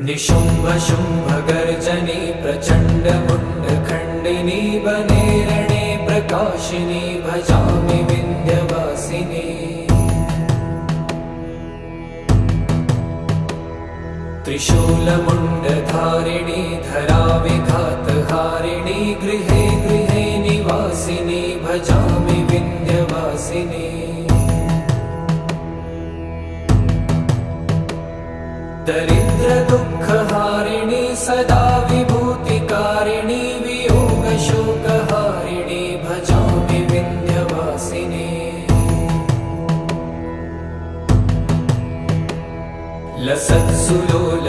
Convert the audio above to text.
निशुम्भ शुम्भ गर्जनी प्रचण्ड मुण्डखण्डिनी वने रणे प्रकाशिनी भजामि विन्ध्यवासिनी। त्रिशूलमुण्डधारिणी धराविघातहारिणी गृहे गृहे निवासिनी भजामि विन्ध्यवासिनी। दरिद्र दुःखहारिणी सदा विभूतिकारिणी वियोगशोकहारिणी भजामि विन्ध्यवासिनी। लसत्सुलोल